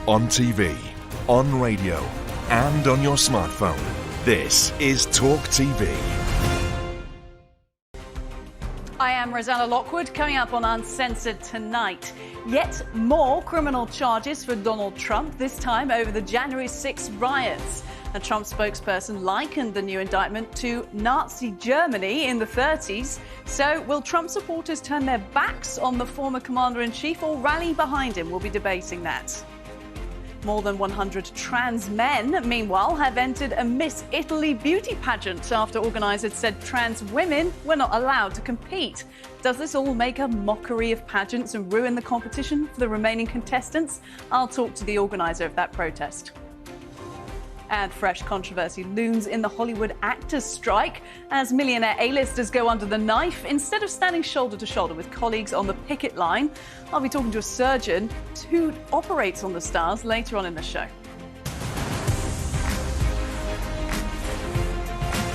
On TV, on radio, and on your smartphone. This is TalkTV. I am Rosanna Lockwood, coming up on Uncensored tonight. Yet more criminal charges for Donald Trump, this time over the January 6 riots. A Trump spokesperson likened the new indictment to Nazi Germany in the 30s. So will Trump supporters turn their backs on the former commander-in-chief or rally behind him? We'll be debating that. More than 100 trans men, meanwhile, have entered a Miss Italy beauty pageant after organisers said trans women were not allowed to compete. Does this all make a mockery of pageants and ruin the competition for the remaining contestants? I'll talk to the organiser of that protest. And fresh controversy looms in the Hollywood actors' strike as millionaire A-listers go under the knife instead of standing shoulder to shoulder with colleagues on the picket line. I'll be talking to a surgeon who operates on the stars later on in the show.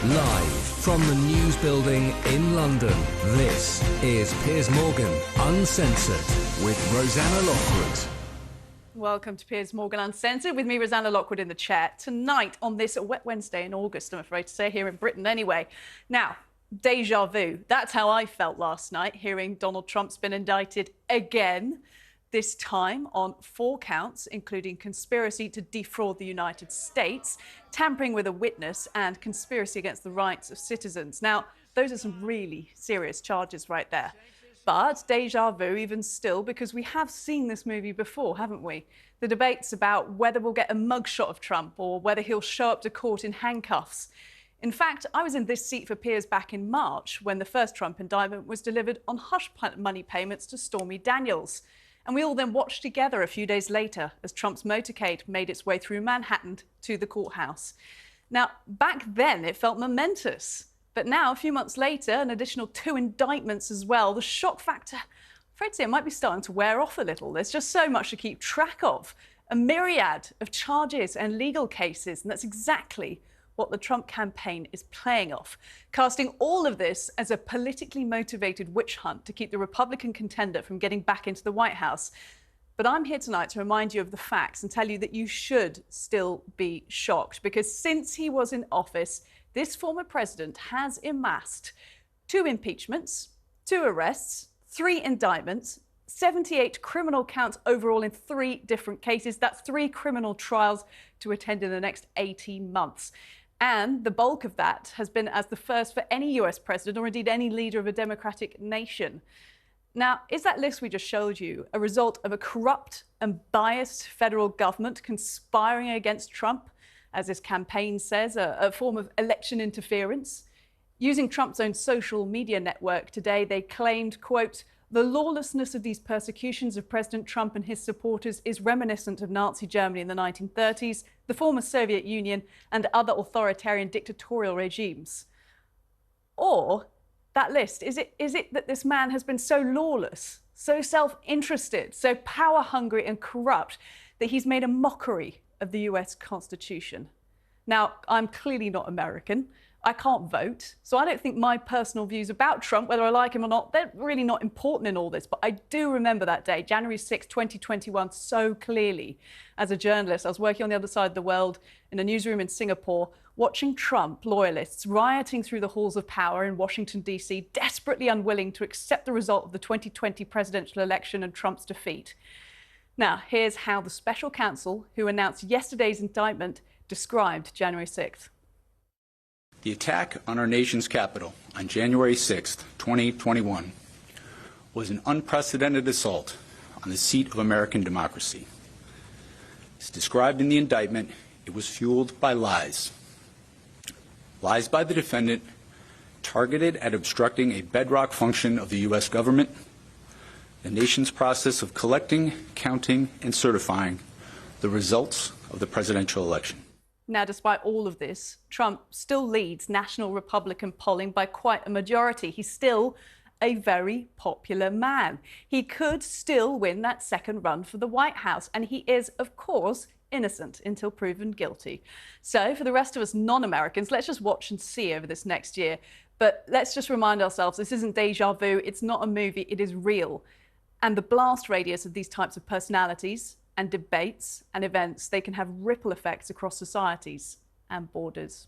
Live from the News Building in London, this is Piers Morgan Uncensored with Rosanna Lockwood. Welcome to Piers Morgan Uncensored, with me, Rosanna Lockwood, in the chair. Tonight, on this wet Wednesday in August, I'm afraid to say, here in Britain anyway. Now, deja vu. That's how I felt last night, hearing Donald Trump's been indicted again, this time on 4 counts, including conspiracy to defraud the United States, tampering with a witness, and conspiracy against the rights of citizens. Now, those are some really serious charges right there. But deja vu even still, because we have seen this movie before, haven't we? The debates about whether we'll get a mugshot of Trump or whether he'll show up to court in handcuffs. In fact, I was in this seat for Piers back in March when the first Trump indictment was delivered on hush money payments to Stormy Daniels. And we all then watched together a few days later as Trump's motorcade made its way through Manhattan to the courthouse. Now, back then it felt momentous. But now, a few months later, an additional 2 indictments as well. The shock factor, I'm afraid to say, it might be starting to wear off a little. There's just so much to keep track of. A myriad of charges and legal cases, and that's exactly what the Trump campaign is playing off, casting all of this as a politically motivated witch hunt to keep the Republican contender from getting back into the White House. But I'm here tonight to remind you of the facts and tell you that you should still be shocked, because since he was in office, this former president has amassed 2 impeachments, 2 arrests, 3 indictments, 78 criminal counts overall in 3 different cases. That's 3 criminal trials to attend in the next 18 months. And the bulk of that has been as the first for any US president or indeed any leader of a democratic nation. Now, is that list we just showed you a result of a corrupt and biased federal government conspiring against Trump, as his campaign says, a form of election interference? Using Trump's own social media network today, they claimed, quote, "The lawlessness of these persecutions of President Trump and his supporters is reminiscent of Nazi Germany in the 1930s, the former Soviet Union, and other authoritarian dictatorial regimes." Or that list, is it that this man has been so lawless, so self-interested, so power-hungry and corrupt that he's made a mockery of the US Constitution? Now, I'm clearly not American. I can't vote, so I don't think my personal views about Trump, whether I like him or not, they're really not important in all this. But I do remember that day, January 6, 2021, so clearly. As a journalist, I was working on the other side of the world in a newsroom in Singapore, watching Trump loyalists rioting through the halls of power in Washington, D.C., desperately unwilling to accept the result of the 2020 presidential election and Trump's defeat. Now, here's how the special counsel who announced yesterday's indictment described January 6th. The attack on our nation's capital on January 6, 2021, was an unprecedented assault on the seat of American democracy. As described in the indictment, it was fueled by lies. Lies by the defendant targeted at obstructing a bedrock function of the U.S. government, the nation's process of collecting, counting, and certifying the results of the presidential election. Now, despite all of this, Trump still leads national Republican polling by quite a majority. He's still a very popular man. He could still win that second run for the White House, and he is, of course, innocent until proven guilty. So for the rest of us non-Americans, let's just watch and see over this next year. But let's just remind ourselves, this isn't deja vu, it's not a movie, it is real. And the blast radius of these types of personalities, and debates and events, they can have ripple effects across societies and borders.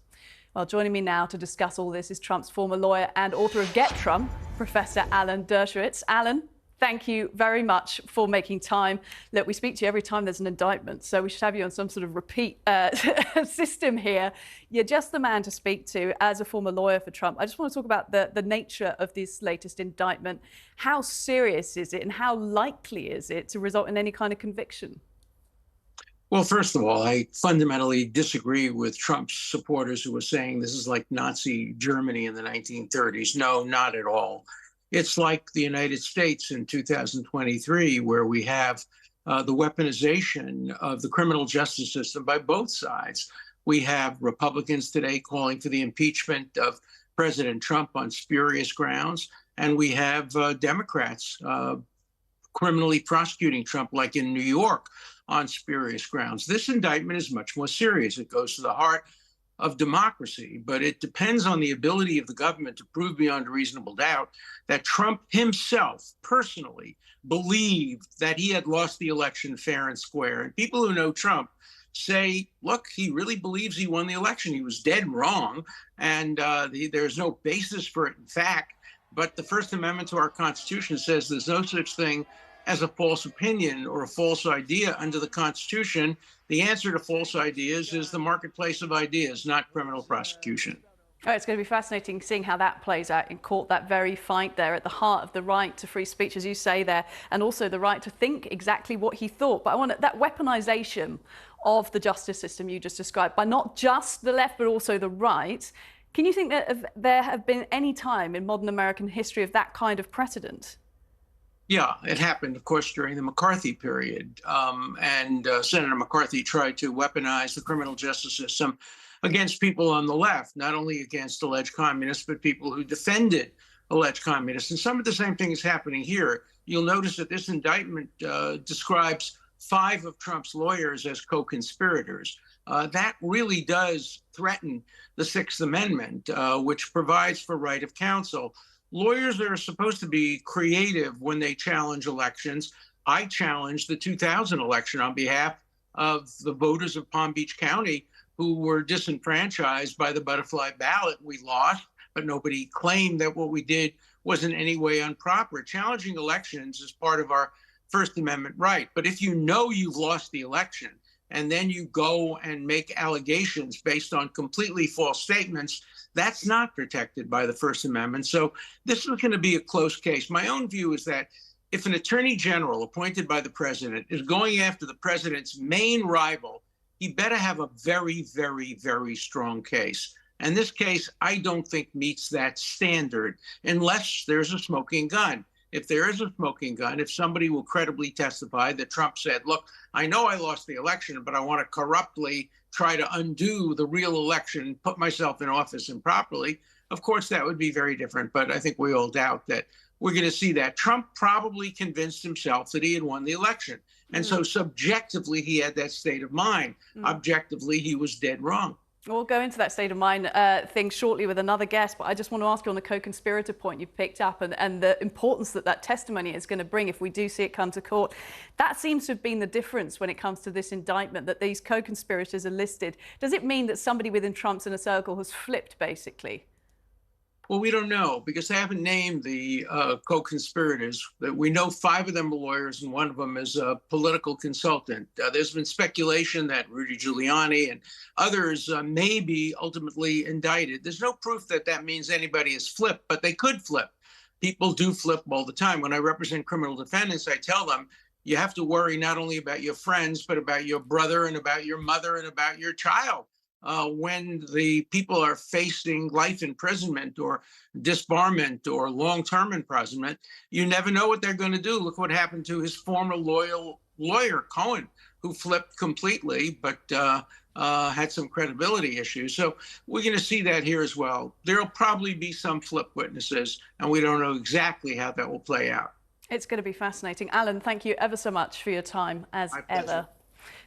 Well, joining me now to discuss all this is Trump's former lawyer and author of Get Trump, Professor Alan Dershowitz. Alan, thank you very much for making time. Look, we speak to you every time there's an indictment, so we should have you on some sort of repeat system here. You're just the man to speak to as a former lawyer for Trump. I just want to talk about the nature of this latest indictment. How serious is it and how likely is it to result in any kind of conviction? Well, first of all, I fundamentally disagree with Trump's supporters who were saying this is like Nazi Germany in the 1930s. No, not at all. It's like the United States in 2023, where we have the weaponization of the criminal justice system by both sides. We have Republicans today calling for the impeachment of President Trump on spurious grounds, and we have Democrats criminally prosecuting Trump, like in New York, on spurious grounds. This indictment is much more serious. It goes to the heart of democracy, but it depends on the ability of the government to prove beyond a reasonable doubt that Trump himself personally believed that he had lost the election fair and square. And people who know Trump say, look, he really believes he won the election. He was dead wrong, and there's no basis for it in fact. But the First Amendment to our Constitution says there's no such thing as a false opinion or a false idea under the Constitution. The answer to false ideas is the marketplace of ideas, not criminal prosecution. Oh, it's going to be fascinating seeing how that plays out in court, that very fight there at the heart of the right to free speech, as you say there, and also the right to think exactly what he thought. But I want that weaponization of the justice system you just described by not just the left, but also the right. Can you think that there have been any time in modern American history of that kind of precedent? Yeah, it happened, of course, during the McCarthy period. Senator McCarthy tried to weaponize the criminal justice system against people on the left, not only against alleged communists, but people who defended alleged communists. And some of the same thing is happening here. You'll notice that this indictment describes 5 of Trump's lawyers as co-conspirators. That really does threaten the Sixth Amendment, which provides for right of counsel. Lawyers are supposed to be creative when they challenge elections. I challenged the 2000 election on behalf of the voters of Palm Beach County who were disenfranchised by the butterfly ballot. We lost, but nobody claimed that what we did was in any way improper. Challenging elections is part of our First Amendment right. But if you know you've lost the election and then you go and make allegations based on completely false statements, that's not protected by the First Amendment. So this is going to be a close case. My own view is that if an attorney general appointed by the president is going after the president's main rival, he better have a very, very, very strong case. And this case, I don't think meets that standard unless there's a smoking gun. If there is a smoking gun, if somebody will credibly testify that Trump said, look, I know I lost the election, but I want to corruptly try to undo the real election, put myself in office improperly, of course, that would be very different. But I think we all doubt that we're going to see that. Trump probably convinced himself that he had won the election. And so subjectively, he had that state of mind. Objectively, he was dead wrong. We'll go into that state of mind thing shortly with another guest, but I just want to ask you on the co-conspirator point you've picked up and the importance that that testimony is going to bring if we do see it come to court. That seems to have been the difference when it comes to this indictment, that these co-conspirators are listed. Does it mean that somebody within Trump's inner circle has flipped, basically? Well, we don't know because they haven't named the co-conspirators. We know 5 of them are lawyers and one of them is a political consultant. There's been speculation that Rudy Giuliani and others may be ultimately indicted. There's no proof that that means anybody has flipped, but they could flip. People do flip all the time. When I represent criminal defendants, I tell them you have to worry not only about your friends, but about your brother and about your mother and about your child. When the people are facing life imprisonment or disbarment or long-term imprisonment, you never know what they're going to do. Look what happened to his former loyal lawyer, Cohen, who flipped completely, but had some credibility issues. So we're going to see that here as well. There'll probably be some flip witnesses, and we don't know exactly how that will play out. It's going to be fascinating. Alan, thank you ever so much for your time, as My pleasure. ever.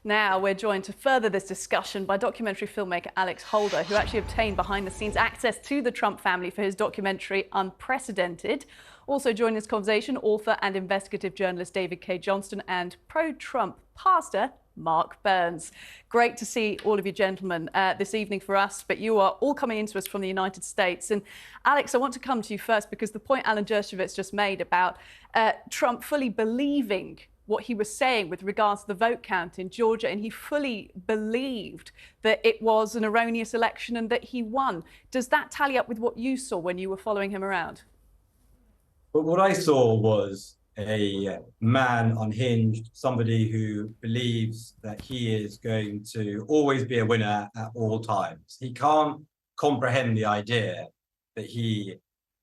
Now we're joined to further this discussion by documentary filmmaker Alex Holder, who actually obtained behind-the-scenes access to the Trump family for his documentary Unprecedented. Also joining this conversation, author and investigative journalist David K. Johnston and pro-Trump pastor Mark Burns. Great to see all of you gentlemen this evening for us, but you are all coming into us from the United States. And Alex, I want to come to you first because the point Alan Dershowitz just made about Trump fully believing what he was saying with regards to the vote count in Georgia, and he fully believed that it was an erroneous election and that he won. Does that tally up with what you saw when you were following him around? But what I saw was a man unhinged, somebody who believes that he is going to always be a winner at all times. He can't comprehend the idea that he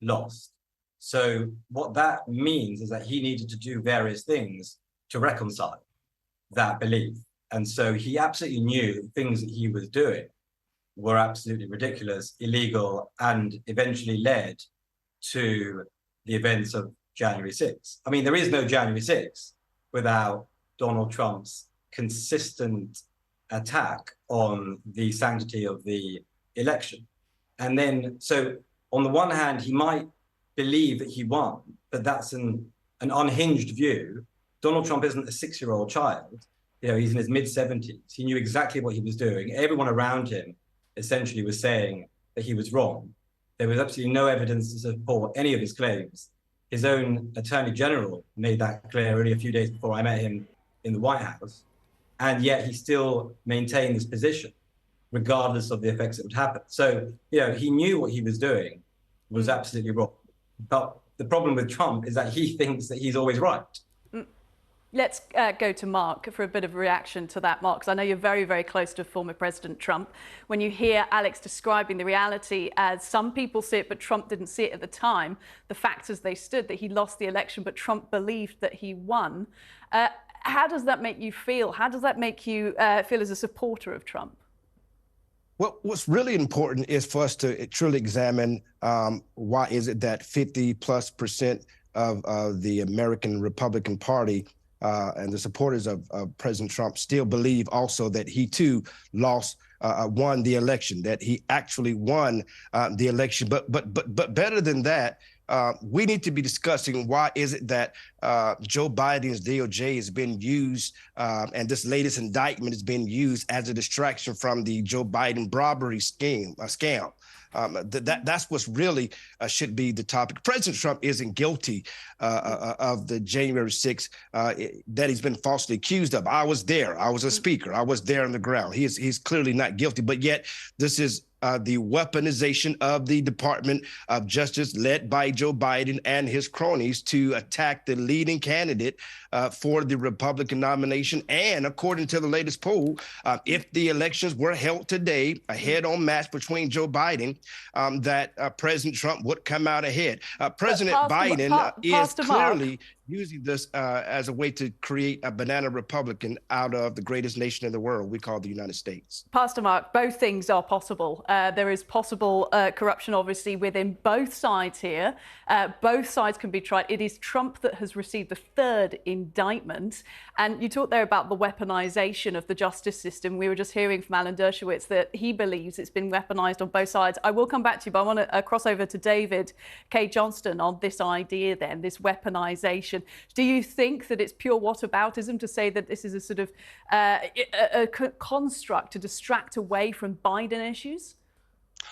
lost. So what that means is that he needed to do various things to reconcile that belief. And so he absolutely knew the things that he was doing were absolutely ridiculous, illegal, and eventually led to the events of January 6th. I mean, there is no January 6th without Donald Trump's consistent attack on the sanctity of the election. And then, so on the one hand, he might believe that he won, but that's an unhinged view. Donald Trump isn't a 6-year-old child. You know, he's in his mid-70s. He knew exactly what he was doing. Everyone around him essentially was saying that he was wrong. There was absolutely no evidence to support any of his claims. His own attorney general made that clear only a few days before I met him in the White House. And yet he still maintained this position, regardless of the effects that would happen. So, you know, he knew what he was doing was absolutely wrong. But the problem with Trump is that he thinks that he's always right. Let's go to Mark for a bit of a reaction to that, Mark, because I know you're very, very close to former President Trump. When you hear Alex describing the reality as some people see it, but Trump didn't see it at the time, the facts as they stood, that he lost the election, but Trump believed that he won. How does that make you feel? How does that make you feel as a supporter of Trump? Well, what's really important is for us to truly examine why is it that 50+% of the American Republican Party and the supporters of President Trump still believe also that he too won the election, that he actually won the election. But better than that, we need to be discussing why is it that Joe Biden's DOJ has been used and this latest indictment has been used as a distraction from the Joe Biden bribery scam. That's what's really should be the topic. President Trump isn't guilty of the January 6th that he's been falsely accused of. I was there. I was a speaker. I was there on the ground. He's clearly not guilty. But yet this is the weaponization of the Department of Justice led by Joe Biden and his cronies to attack the leading candidate for the Republican nomination. And according to the latest poll, if the elections were held today, a head-on match between Joe Biden, that President Trump would come out ahead. President Biden is clearly using this as a way to create a banana Republican out of the greatest nation in the world we call the United States. Pastor Mark, both things are possible. There is possible corruption, obviously, within both sides here. Both sides can be tried. It is Trump that has received the third indictment. And you talked there about the weaponization of the justice system. We were just hearing from Alan Dershowitz that he believes it's been weaponized on both sides. I will come back to you, but I want to cross over to David K. Johnston on this idea then, this weaponization. Do you think that it's pure whataboutism to say that this is a sort of a construct to distract away from Biden issues?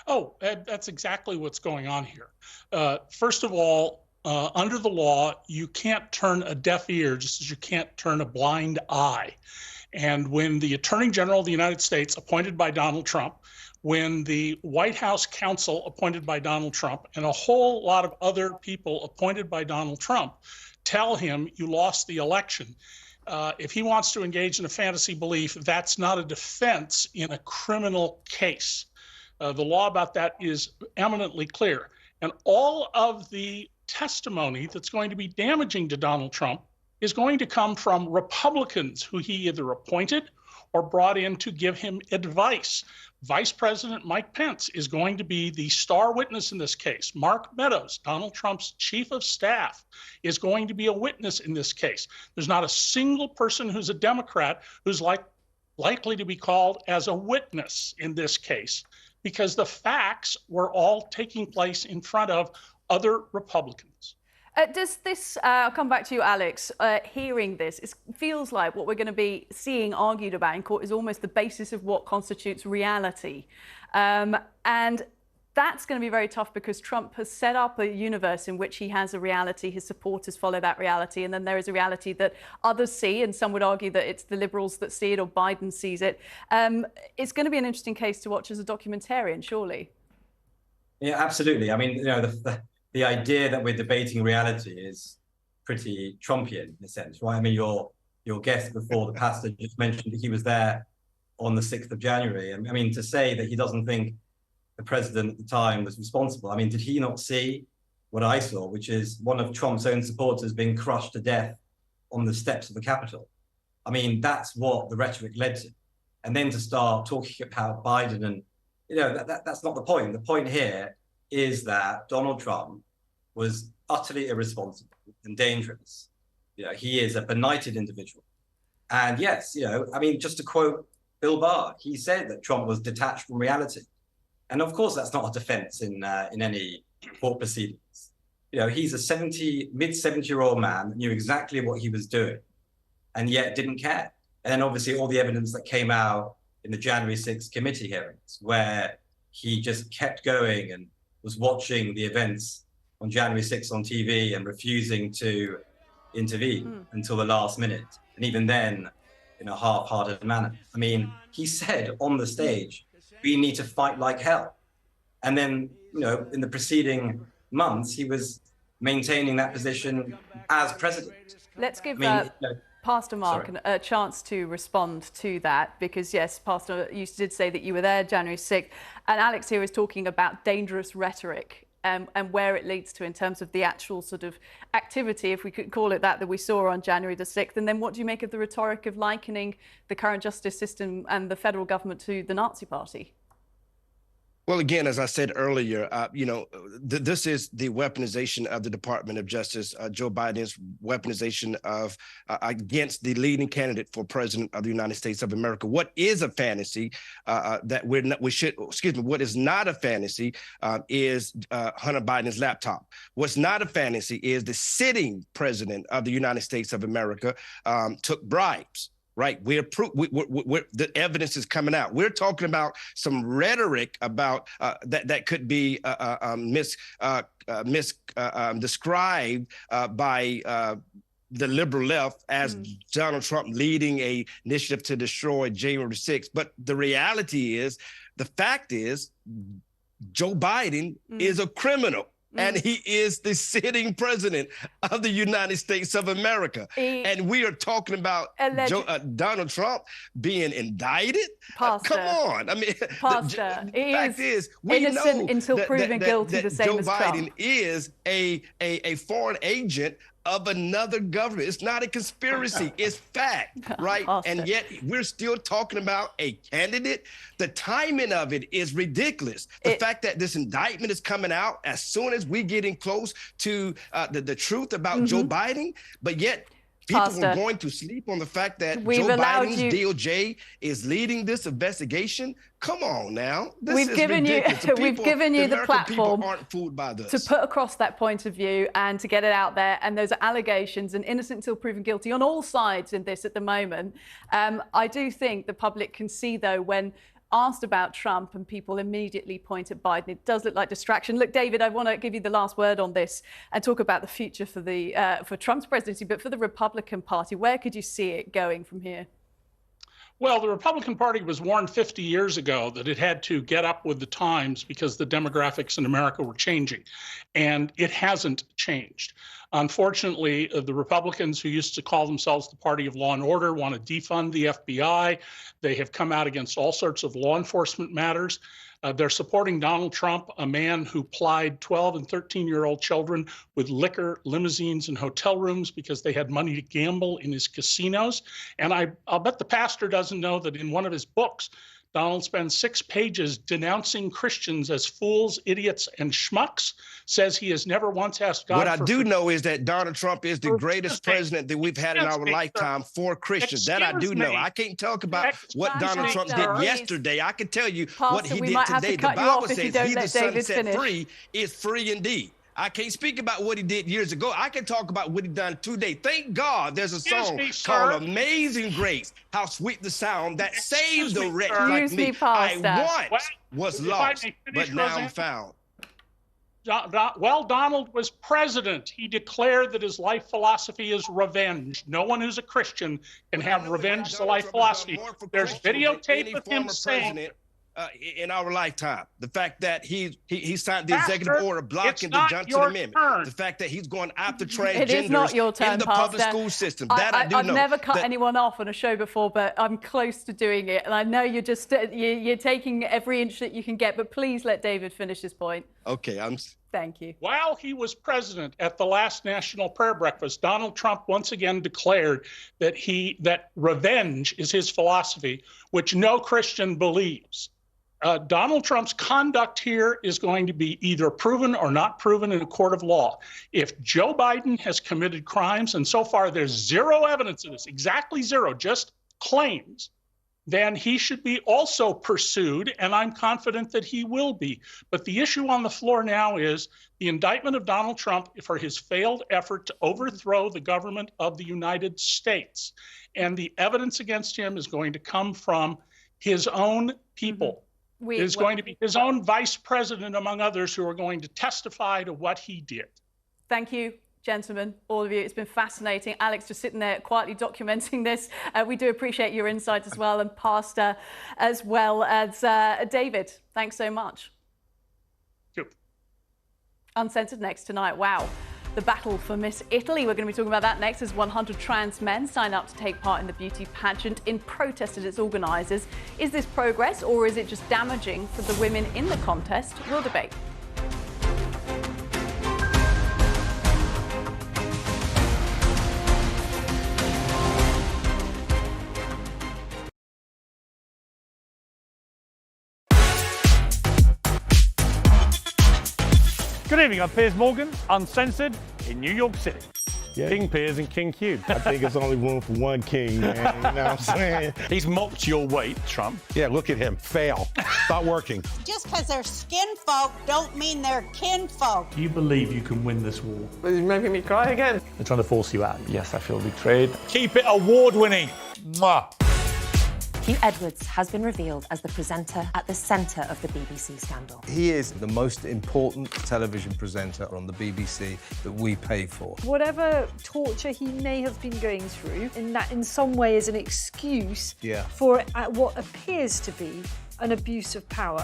Oh, that's exactly what's going on here. First of all, under the law, you can't turn a deaf ear just as you can't turn a blind eye. And when the Attorney General of the United States, appointed by Donald Trump, when the White House counsel appointed by Donald Trump, and a whole lot of other people appointed by Donald Trump tell him you lost the election, if he wants to engage in a fantasy belief, that's not a defense in a criminal case. The law about that is eminently clear. And all of the testimony that's going to be damaging to Donald Trump is going to come from Republicans who he either appointed or brought in to give him advice. Vice President Mike Pence is going to be the star witness in this case. Mark Meadows, Donald Trump's chief of staff, is going to be a witness in this case. There's not a single person who's a Democrat who's likely to be called as a witness in this case, because the facts were all taking place in front of other Republicans. Does this, I'll come back to you, Alex, hearing this, it feels like what we're going to be seeing argued about in court is almost the basis of what constitutes reality. And that's going to be very tough because Trump has set up a universe in which he has a reality, his supporters follow that reality, and then there is a reality that others see, and some would argue that it's the liberals that see it or Biden sees it. It's going to be an interesting case to watch as a documentarian, surely. Yeah, absolutely. I mean, you know, the idea that we're debating reality is pretty Trumpian in a sense, right? I mean, your guest before, the pastor, just mentioned that he was there on the 6th of January. I mean, to say that he doesn't think the president at the time was responsible. I mean, did he not see what I saw, which is one of Trump's own supporters being crushed to death on the steps of the Capitol? I mean, that's what the rhetoric led to. And then to start talking about Biden and, you know, that's not the point. The point here is that Donald Trump was utterly irresponsible and dangerous. You know, he is a benighted individual. And yes, you know, I mean, just to quote Bill Barr, he said that Trump was detached from reality. And of course, that's not a defense in any court proceedings. You know, he's a mid-70-year-old man that knew exactly what he was doing and yet didn't care. And then obviously all the evidence that came out in the January 6th committee hearings, where he just kept going and was watching the events on January 6th on TV and refusing to intervene until the last minute. And even then, in a half-hearted manner. I mean, he said on the stage, we need to fight like hell. And then, you know, in the preceding months, he was maintaining that position as president. Let's give Pastor Mark a chance to respond to that, because yes, Pastor, you did say that you were there January 6th, and Alex here is talking about dangerous rhetoric and where it leads to in terms of the actual sort of activity, if we could call it that, that we saw on January the 6th. And then what do you make of the rhetoric of likening the current justice system and the federal government to the Nazi Party? Well, again, as I said earlier, you know, this is the weaponization of the Department of Justice, Joe Biden's weaponization of against the leading candidate for president of the United States of America. What is a fantasy that what is not a fantasy is Hunter Biden's laptop. What's not a fantasy is the sitting president of the United States of America took bribes. Right, the evidence is coming out. We're talking about some rhetoric about that could be described by the liberal left as Donald Trump leading a initiative to destroy January 6th. But the reality is, the fact is, Joe Biden is a criminal. And he is the sitting president of the United States of America. And we are talking about Donald Trump being indicted? Come on. I mean, the fact is, we know until proven guilty, the same Joe as Biden Trump is a foreign agent of another government. It's not a conspiracy, it's fact, right? And yet we're still talking about a candidate. The timing of it is ridiculous. The fact that this indictment is coming out as soon as we getting close to the truth about Joe Biden, but yet people were going to sleep on the fact that Joe Biden's DOJ is leading this investigation. Come on now. This is ridiculous. We've given you the platform aren't fooled by this. to put across that point of view and to get it out there. And those are allegations, and innocent until proven guilty on all sides in this at the moment. I do think the public can see, though, when asked about Trump and people immediately point at Biden, it does look like distraction. Look, David, I want to give you the last word on this and talk about the future for Trump's presidency, but for the Republican Party. Where could you see it going from here? Well, the Republican Party was warned 50 years ago that it had to get up with the times because the demographics in America were changing, and it hasn't changed. Unfortunately, the Republicans, who used to call themselves the party of law and order, want to defund the FBI. They have come out against all sorts of law enforcement matters. They're supporting Donald Trump, a man who plied 12 and 13-year-old children with liquor, limousines, and hotel rooms because they had money to gamble in his casinos. And I'll bet the pastor doesn't know that in one of his books, Donald spends 6 pages denouncing Christians as fools, idiots, and schmucks, says he has never once asked God. What I do know is that Donald Trump is the greatest president that we've had in our lifetime for Christians. That I do know. I can't talk about what Donald Trump did yesterday. I can tell you what he did today. The Bible says he the Son set free is free indeed. I can't speak about what he did years ago. I can talk about what he done today. Thank God there's a song called Amazing Grace, How Sweet the Sound that saved a wretch like me. I once was lost, but now I'm found. While Donald was president, he declared that his life philosophy is revenge. No one who's a Christian can have revenge as a life philosophy. There's videotape of him saying... in our lifetime, the fact that he signed the executive order blocking the Johnston Amendment, the fact that he's going after transgenders in the public school system, that I do know. I've never cut anyone off on a show before, but I'm close to doing it, and I know you're just you're taking every inch that you can get. But please let David finish his point. Okay, Thank you. While he was president at the last National Prayer Breakfast, Donald Trump once again declared that revenge is his philosophy, which no Christian believes. Donald Trump's conduct here is going to be either proven or not proven in a court of law. If Joe Biden has committed crimes, and so far there's zero evidence of this, exactly zero, just claims, then he should be also pursued, and I'm confident that he will be. But the issue on the floor now is the indictment of Donald Trump for his failed effort to overthrow the government of the United States. And the evidence against him is going to come from his own people. It's going to be his own vice president, among others, who are going to testify to what he did. Thank you, gentlemen, all of you. It's been fascinating. Alex, just sitting there quietly documenting this. We do appreciate your insight as well, and Pastor as well as David. Thanks so much. Thank you. Uncensored next tonight. Wow. The battle for Miss Italy. We're going to be talking about that next as 100 trans men sign up to take part in the beauty pageant in protest at its organisers. Is this progress, or is it just damaging for the women in the contest? We'll debate. Good evening, I'm Piers Morgan, Uncensored in New York City. Yeah. King Piers and King Q. I think it's only room for one king, man. You know what I'm saying? He's mocked your weight, Trump. Yeah, look at him. Fail. Not working. Just because they're skin folk don't mean they're kin folk. Do you believe you can win this war? He's making me cry again. They're trying to force you out. Yes, I feel betrayed. Keep it award-winning. Mwah. Hugh Edwards has been revealed as the presenter at the centre of the BBC scandal. He is the most important television presenter on the BBC that we pay for. Whatever torture he may have been going through, in some way is an excuse for what appears to be an abuse of power.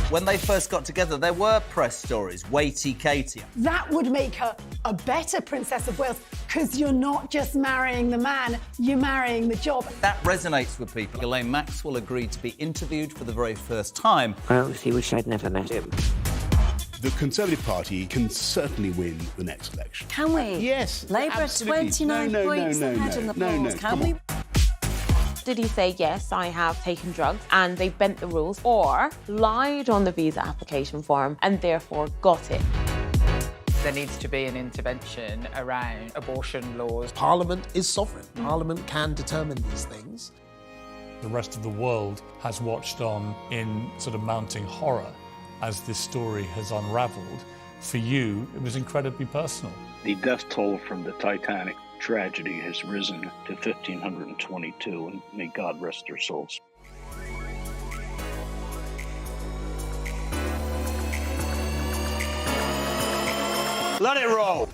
When they first got together, there were press stories, weighty Katie. That would make her a better Princess of Wales, because you're not just marrying the man, you're marrying the job. That resonates with people. Ghislaine Maxwell agreed to be interviewed for the very first time. I honestly wish I'd never met him. The Conservative Party can certainly win the next election. Can we? Yes. Labour 29 points ahead in the polls. Can we? Did he say, yes, I have taken drugs and they bent the rules, or lied on the visa application form and therefore got it? There needs to be an intervention around abortion laws. Parliament is sovereign. Parliament can determine these things. The rest of the world has watched on in sort of mounting horror as this story has unravelled. For you, it was incredibly personal. The death toll from the Titanic tragedy has risen to 1,522, and may God rest their souls. Let it roll.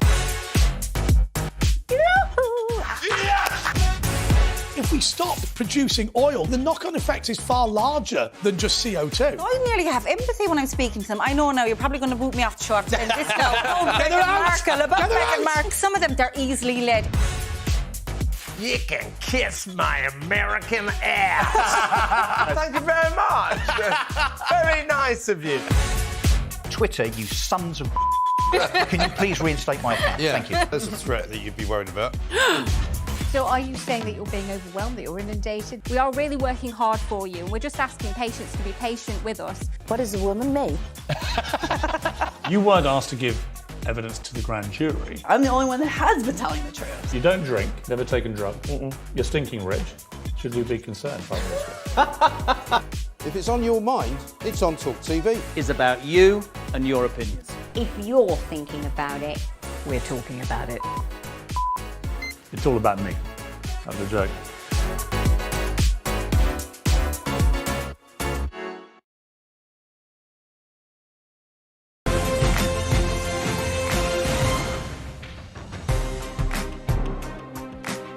If we stop producing oil, the knock-on effect is far larger than just CO2. I nearly have empathy when I'm speaking to them. I know now you're probably going to boot me off the short saying this now. Meghan Markle. Some of them, they're easily led. You can kiss my American ass. Thank you very much. Very nice of you. Twitter, you sons of Can you please reinstate my account? Yeah. Thank you. There's a threat that you'd be worried about. So are you saying that you're being overwhelmed, that you're inundated? We are really working hard for you, and we're just asking patients to be patient with us. What is a woman, me? You weren't asked to give evidence to the grand jury. I'm the only one that has been telling the truth. You don't drink, never taken drugs. You're stinking rich. Should we be concerned, Prime Minister? If it's on your mind, it's on TalkTV. Is about you and your opinions. if you're thinking about it, we're talking about it. It's all about me. That's a joke.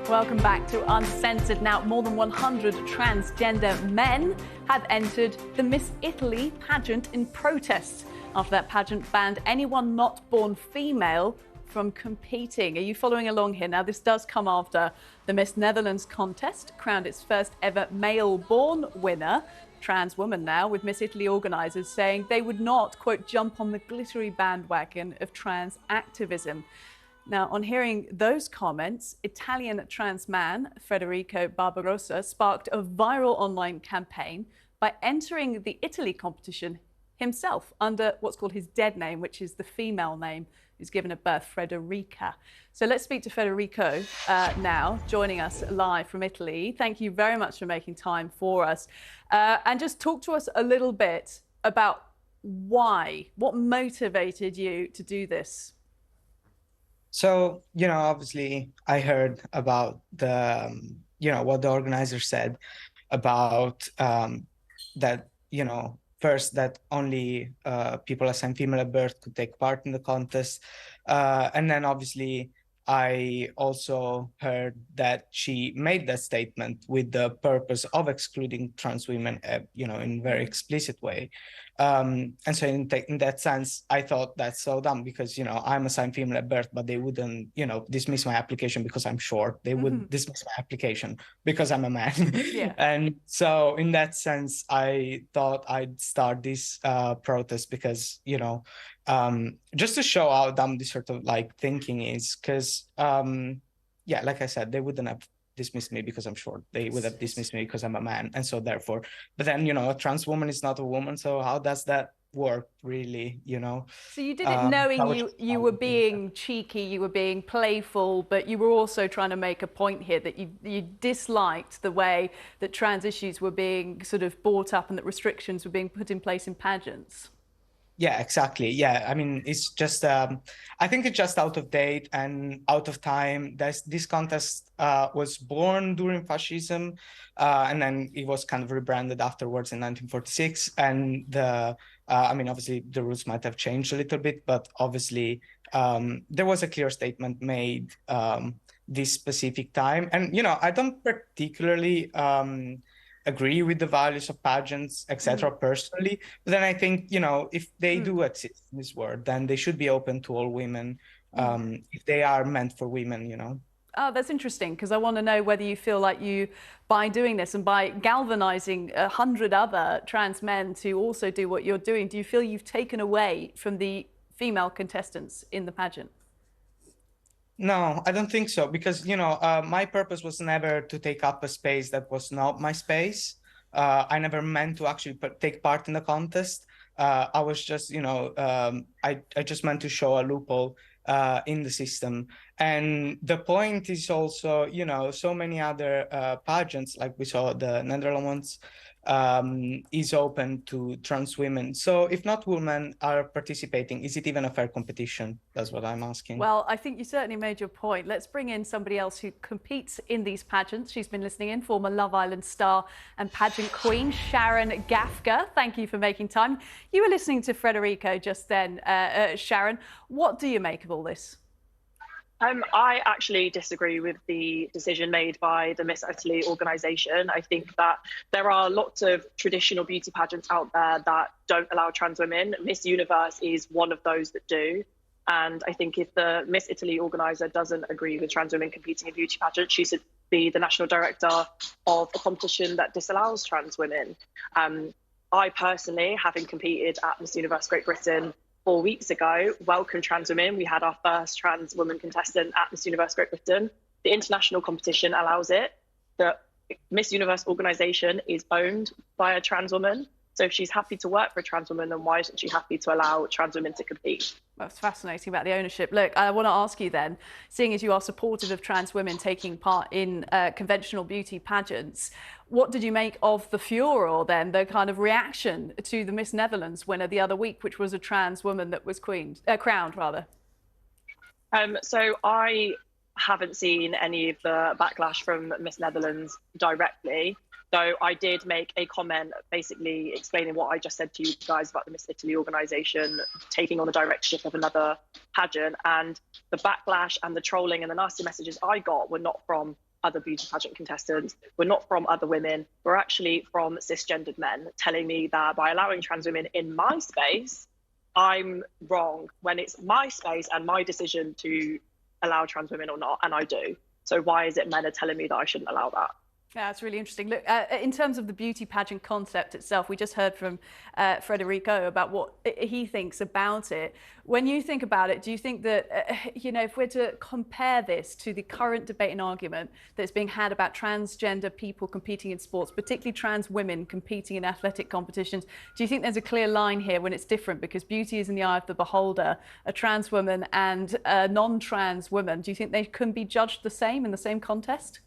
Welcome back to Uncensored. Now, more than 100 transgender men have entered the Miss Italy pageant in protest after that pageant banned anyone not born female from competing. Are you following along here? Now, this does come after the Miss Netherlands contest crowned its first ever male-born winner, trans woman now, with Miss Italy organisers saying they would not, quote, jump on the glittery bandwagon of trans activism. Now, on hearing those comments, Italian trans man Federico Barbarossa sparked a viral online campaign by entering the Italy competition himself under what's called his dead name, which is the female name who's given at birth, Frederica. So let's speak to Federico now, joining us live from Italy. Thank you very much for making time for us. And just talk to us a little bit about why, what motivated you to do this? So, obviously I heard about the, what the organizer said about that, first that only people assigned female at birth could take part in the contest. And then obviously I also heard that she made that statement with the purpose of excluding trans women, in a very explicit way. And so in that sense, I thought that's so dumb because, I'm assigned female at birth, but they wouldn't, dismiss my application because I'm short. They would dismiss my application because I'm a man. Yeah. And so in that sense, I thought I'd start this protest because, just to show how dumb this sort of like thinking is, because, like I said, they wouldn't have dismissed me because I'm short. They would have dismissed me because I'm a man. And so therefore, but then, a trans woman is not a woman. So how does that work really, So you did it knowing you were being cheeky, you were being playful, but you were also trying to make a point here that you disliked the way that trans issues were being sort of brought up and that restrictions were being put in place in pageants. Yeah, exactly. Yeah, I mean, it's just, I think it's just out of date and out of time. This contest was born during fascism, and then it was kind of rebranded afterwards in 1946. And obviously the rules might have changed a little bit, but obviously there was a clear statement made this specific time. And, I don't particularly agree with the values of pageants, etc. personally, but then I think, if they do exist in this world, then they should be open to all women, if they are meant for women, Oh, that's interesting, because I want to know whether you feel like you, by doing this and by galvanizing 100 other trans men to also do what you're doing, do you feel you've taken away from the female contestants in the pageant? No, I don't think so, because, my purpose was never to take up a space that was not my space. I never meant to actually take part in the contest. I was just, I just meant to show a loophole in the system. And the point is also, so many other pageants, like we saw the Netherlands is open to trans women. So if not women are participating, is it even a fair competition? That's what I'm asking. Well, I think you certainly made your point. Let's bring in somebody else who competes in these pageants. She's been listening in, former Love Island star and pageant queen, Sharon Gafka. Thank you for making time. You were listening to Federico just then. Sharon, what do you make of all this? I actually disagree with the decision made by the Miss Italy organisation. I think that there are lots of traditional beauty pageants out there that don't allow trans women. Miss Universe is one of those that do. And I think if the Miss Italy organiser doesn't agree with trans women competing in beauty pageants, she should be the national director of a competition that disallows trans women. I personally, having competed at Miss Universe Great Britain 4 weeks ago, welcome trans women. We had our first trans woman contestant at Miss Universe Great Britain. The international competition allows it. The Miss Universe organisation is owned by a trans woman. So if she's happy to work for a trans woman, then why isn't she happy to allow trans women to compete? That's fascinating about the ownership. Look, I want to ask you then, seeing as you are supportive of trans women taking part in conventional beauty pageants, what did you make of the furor then, the kind of reaction to the Miss Netherlands winner the other week, which was a trans woman that was crowned rather? So I haven't seen any of the backlash from Miss Netherlands directly, though I did make a comment basically explaining what I just said to you guys about the Miss Italy organisation taking on the directorship of another pageant, and the backlash and the trolling and the nasty messages I got were not from other beauty pageant contestants, were not from other women, were actually from cisgendered men telling me that by allowing trans women in my space, I'm wrong when it's my space and my decision to allow trans women or not, and I do. So why is it men are telling me that I shouldn't allow that? Yeah, it's really interesting. Look, in terms of the beauty pageant concept itself, we just heard from Federico about what he thinks about it. When you think about it, do you think that, you know, if we're to compare this to the current debate and argument that's being had about transgender people competing in sports, particularly trans women competing in athletic competitions, do you think there's a clear line here when it's different? Because beauty is in the eye of the beholder. A trans woman and a non-trans woman, do you think they can be judged the same in the same contest?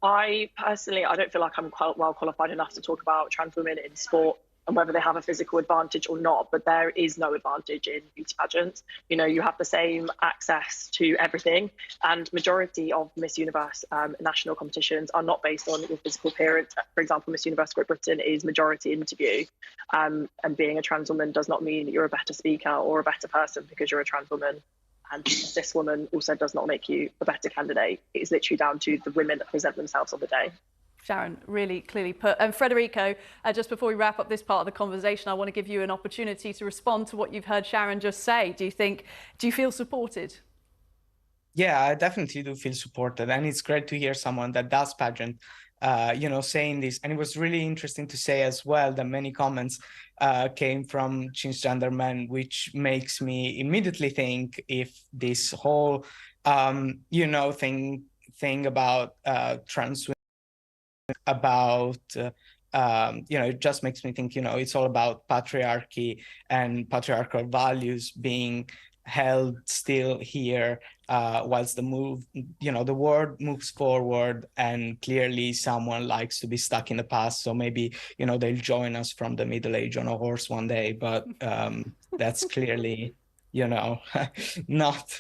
I personally, I don't feel like I'm quite well qualified enough to talk about trans women in sport and whether they have a physical advantage or not, but there is no advantage in beauty pageants. You know, you have the same access to everything, and majority of Miss Universe national competitions are not based on your physical appearance. For example, Miss Universe Great Britain is majority interview, and being a trans woman does not mean that you're a better speaker or a better person because you're a trans woman. And a cis woman also does not make you a better candidate. It is literally down to the women that present themselves on the day. Sharon, really clearly put. And Federico, just before we wrap up this part of the conversation, I want to give you an opportunity to respond to what you've heard Sharon just say. Do you feel supported? Yeah, I definitely do feel supported. And it's great to hear someone that does pageant, you know, saying this. And it was really interesting to say as well that many comments came from cisgender men, which makes me immediately think if this whole, you know, thing about trans women, about, you know, it just makes me think, you know, it's all about patriarchy and patriarchal values being held still here whilst the world moves forward, and clearly someone likes to be stuck in the past. So maybe, you know, they'll join us from the Middle Age on a horse one day, but that's clearly, you know, not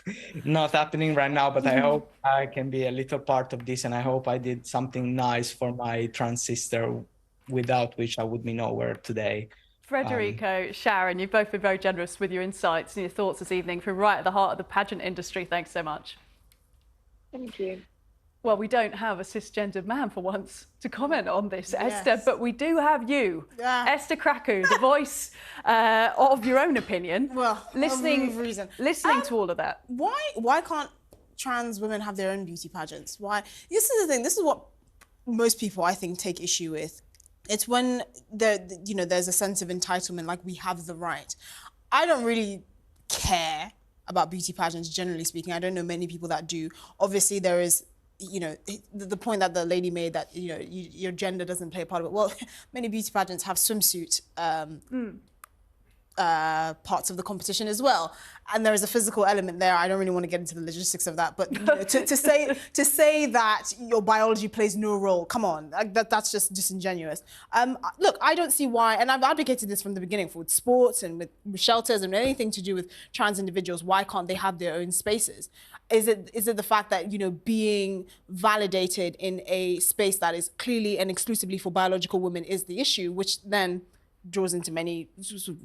happening right now. But I hope I can be a little part of this, and I hope I did something nice for my trans sister, without which I would be nowhere today. Federico, Sharon, you've both been very generous with your insights and your thoughts this evening from right at the heart of the pageant industry. Thanks so much. Thank you. Well, we don't have a cisgendered man for once to comment on this, yes. Esther, but we do have you, Esther Krakow, the voice of your own opinion. Well, listening to all of that. Why can't trans women have their own beauty pageants? Why? This is the thing. This is what most people, I think, take issue with. It's when there's a sense of entitlement, like we have the right. I don't really care about beauty pageants, generally speaking. I don't know many people that do. Obviously, there is, you know, the point that the lady made that, you know, your gender doesn't play a part of it. Well, many beauty pageants have swimsuit parts of the competition as well, and there is a physical element there. I don't really want to get into the logistics of that, but you know, to say that your biology plays no role, come on, that's just disingenuous. Look, I don't see why, and I've advocated this from the beginning for sports and with shelters and anything to do with trans individuals. Why can't they have their own spaces? Is it the fact that, you know, being validated in a space that is clearly and exclusively for biological women is the issue, which then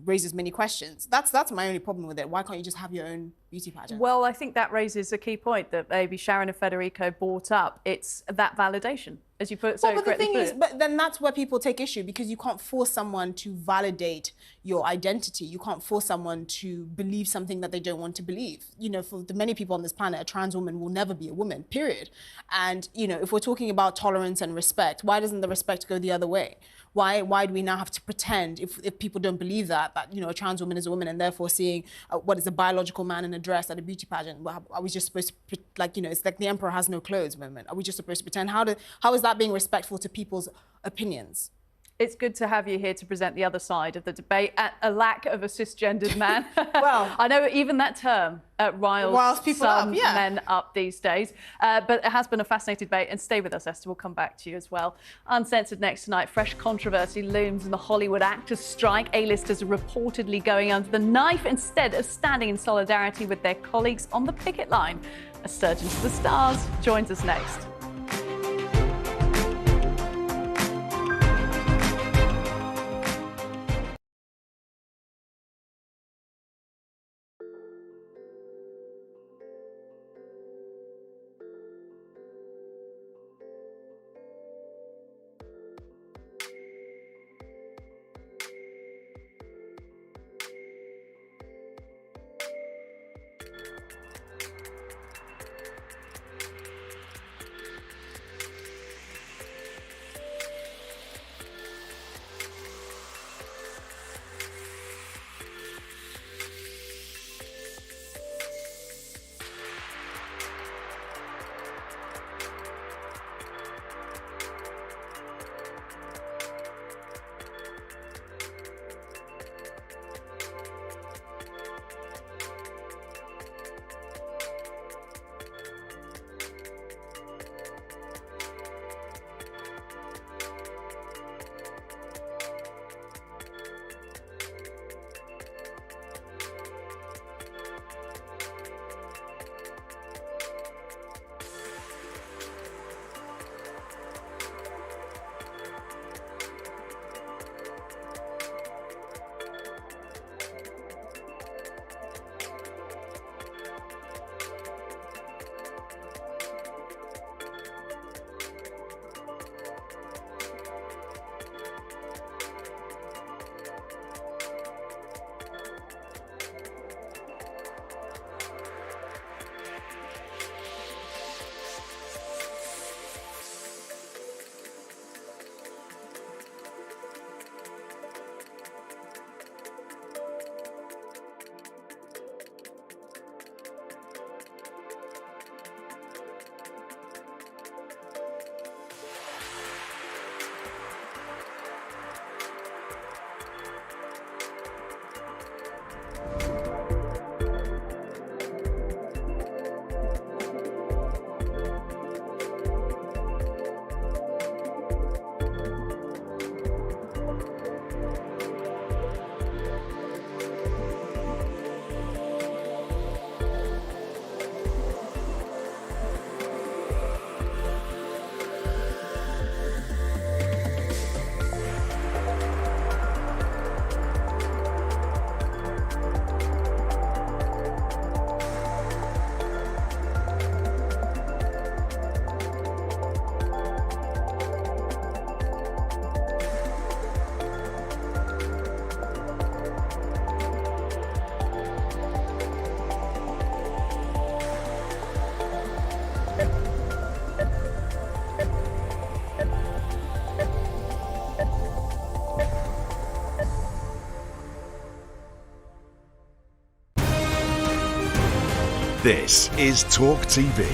raises many questions. That's my only problem with it. Why can't you just have your own beauty pageant? Well, I think that raises a key point that maybe Sharon and Federico brought up. It's that validation, as you put. But the thing is, but then that's where people take issue, because you can't force someone to validate your identity. You can't force someone to believe something that they don't want to believe. You know, for the many people on this planet, a trans woman will never be a woman, period. And, you know, if we're talking about tolerance and respect, why doesn't the respect go the other way? Why do we now have to pretend, if people don't believe that you know, a trans woman is a woman, and therefore seeing what is a biological man in a dress at a beauty pageant, are we just supposed to, like, you know, it's like the emperor has no clothes moment. Are we just supposed to pretend? How is that being respectful to people's opinions? It's good to have you here to present the other side of the debate at a lack of a cisgendered man. Well, I know even that term riles people some up, yeah. men up these days. But it has been a fascinating debate. And stay with us, Esther. We'll come back to you as well. Uncensored next tonight. Fresh controversy looms in the Hollywood actors' strike. A-listers are reportedly going under the knife instead of standing in solidarity with their colleagues on the picket line. A surge into the stars joins us next. This is TalkTV.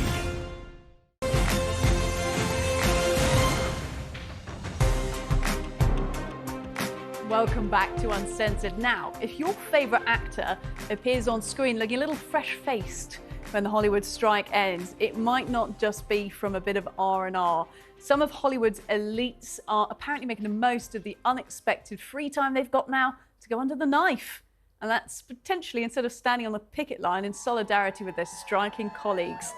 Welcome back to Uncensored. Now, if your favourite actor appears on screen looking a little fresh-faced when the Hollywood strike ends, it might not just be from a bit of R&R. Some of Hollywood's elites are apparently making the most of the unexpected free time they've got now to go under the knife. And that's potentially instead of standing on the picket line in solidarity with their striking colleagues.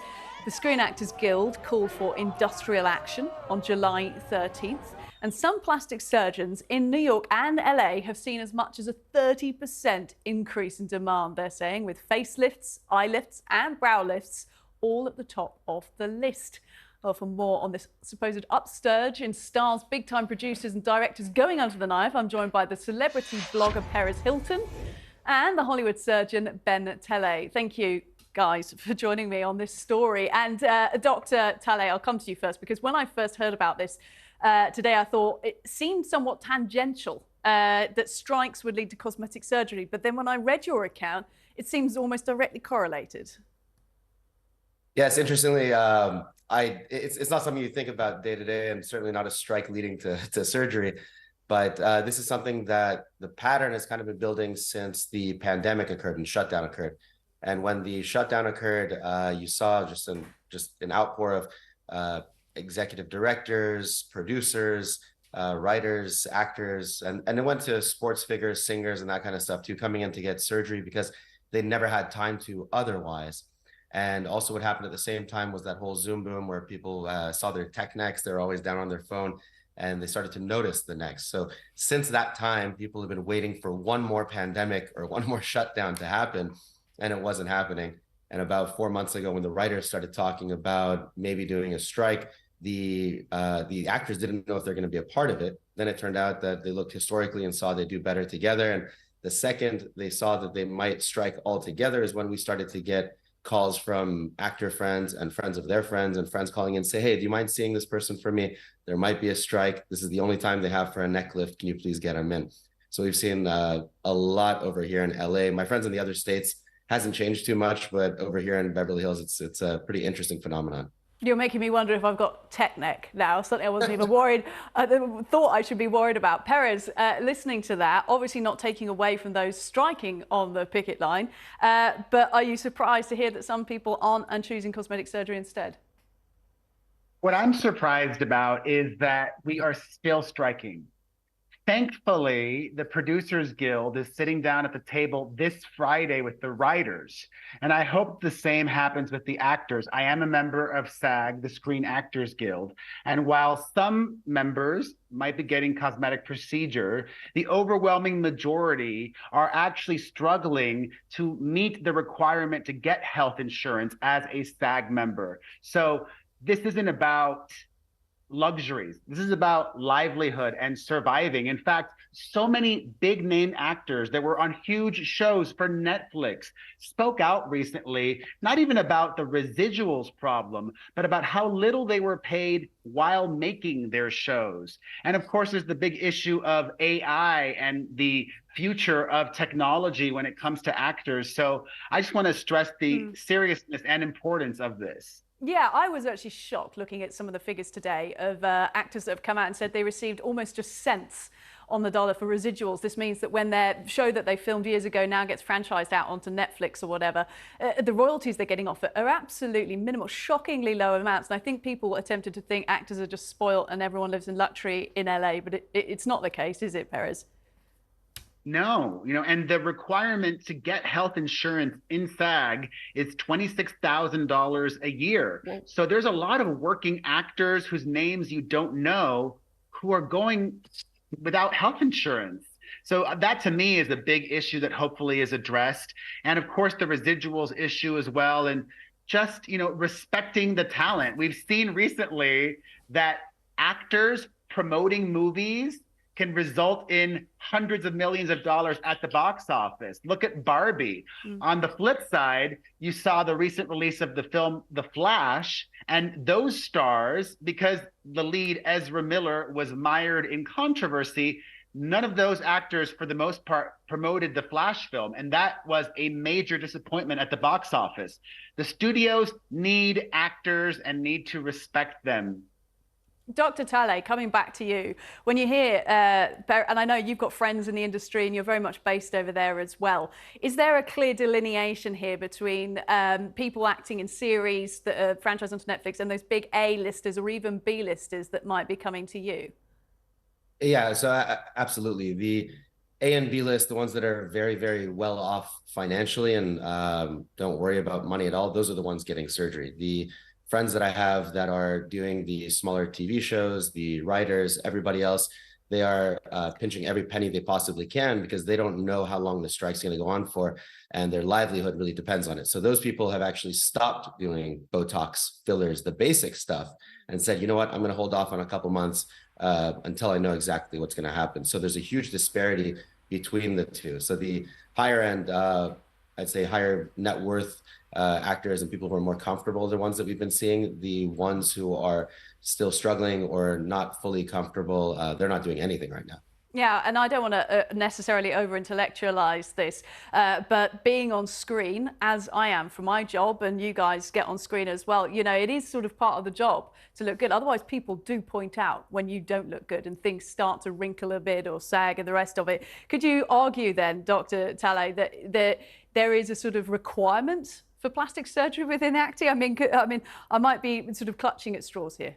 The Screen Actors Guild called for industrial action on July 13th. And some plastic surgeons in New York and LA have seen as much as a 30% increase in demand, they're saying, with facelifts, eye lifts and brow lifts all at the top of the list. Well, for more on this supposed upsurge in stars, big-time producers and directors going under the knife, I'm joined by the celebrity blogger Perez Hilton and the Hollywood surgeon Ben Telle. Thank you, guys, for joining me on this story. And Dr. Telle, I'll come to you first, because when I first heard about this today, I thought it seemed somewhat tangential that strikes would lead to cosmetic surgery. But then when I read your account, it seems almost directly correlated. Yes, interestingly, it's not something you think about day to day, and certainly not a strike leading to surgery. But this is something that the pattern has kind of been building since the pandemic occurred and shutdown occurred. And when the shutdown occurred, you saw just an outpour of executive directors, producers, writers, actors, and it went to sports figures, singers, and that kind of stuff too, coming in to get surgery because they never had time to otherwise. And also what happened at the same time was that whole Zoom boom where people saw their tech necks, they're always down on their phone, and they started to notice the necks. So since that time, people have been waiting for one more pandemic or one more shutdown to happen, and it wasn't happening. And about 4 months ago, when the writers started talking about maybe doing a strike, the actors didn't know if they're going to be a part of it. Then it turned out that they looked historically and saw they do better together. And the second they saw that they might strike altogether is when we started to get calls from actor friends and friends of their friends and friends calling in, say, hey, do you mind seeing this person for me? There might be a strike. This is the only time they have for a neck lift. Can you please get them in? So we've seen a lot over here in LA. My friends in the other states hasn't changed too much, but over here in Beverly Hills, it's a pretty interesting phenomenon. You're making me wonder if I've got tech neck now, something I wasn't even worried, thought I should be worried about. Perez, listening to that, obviously not taking away from those striking on the picket line, but are you surprised to hear that some people aren't and choosing cosmetic surgery instead? What I'm surprised about is that we are still striking. Thankfully, the Producers Guild is sitting down at the table this Friday with the writers, and I hope the same happens with the actors. I am a member of SAG, the Screen Actors Guild, and while some members might be getting cosmetic procedure, the overwhelming majority are actually struggling to meet the requirement to get health insurance as a SAG member. So this isn't about luxuries. This is about livelihood and surviving. In fact, so many big name actors that were on huge shows for Netflix spoke out recently, not even about the residuals problem, but about how little they were paid while making their shows. And of course, there's the big issue of AI and the future of technology when it comes to actors. So I just want to stress the seriousness and importance of this. Yeah, I was actually shocked looking at some of the figures today of actors that have come out and said they received almost just cents on the dollar for residuals. This means that when their show that they filmed years ago now gets franchised out onto Netflix or whatever, the royalties they're getting off it are absolutely minimal, shockingly low amounts. And I think people are tempted to think actors are just spoiled and everyone lives in luxury in LA, but it's not the case, is it, Perez? No, and the requirement to get health insurance in SAG is $26,000 a year. Yeah. So there's a lot of working actors whose names you don't know who are going without health insurance. So that to me is a big issue that hopefully is addressed. And of course, the residuals issue as well. And just, respecting the talent. We've seen recently that actors promoting movies can result in hundreds of millions of dollars at the box office. Look at Barbie. On the flip side, you saw the recent release of the film The Flash, and those stars, because the lead Ezra Miller was mired in controversy, none of those actors, for the most part, promoted the Flash film, and that was a major disappointment at the box office. The studios need actors and need to respect them. Dr. Talley, coming back to you, when you hear, and I know you've got friends in the industry and you're very much based over there as well, is there a clear delineation here between people acting in series that are franchised onto Netflix and those big A-listers or even B-listers that might be coming to you? Yeah, so absolutely. The A and B list, the ones that are very, very well off financially and don't worry about money at all, those are the ones getting surgery. The friends that I have that are doing the smaller TV shows, the writers, everybody else, they are pinching every penny they possibly can because they don't know how long the strike's going to go on for, and their livelihood really depends on it. So those people have actually stopped doing Botox, fillers, the basic stuff, and said, you know what, I'm going to hold off on a couple months until I know exactly what's going to happen. So there's a huge disparity between the two. So the higher end, I'd say higher net worth actors and people who are more comfortable are the ones that we've been seeing. The ones who are still struggling or not fully comfortable, they're not doing anything right now. Yeah, and I don't want to necessarily over-intellectualize this, but being on screen, as I am for my job, and you guys get on screen as well, you know, it is sort of part of the job to look good. Otherwise, people do point out when you don't look good and things start to wrinkle a bit or sag and the rest of it. Could you argue then, Dr. Talay, that there is a sort of requirement for plastic surgery within acting? I mean, I might be sort of clutching at straws here.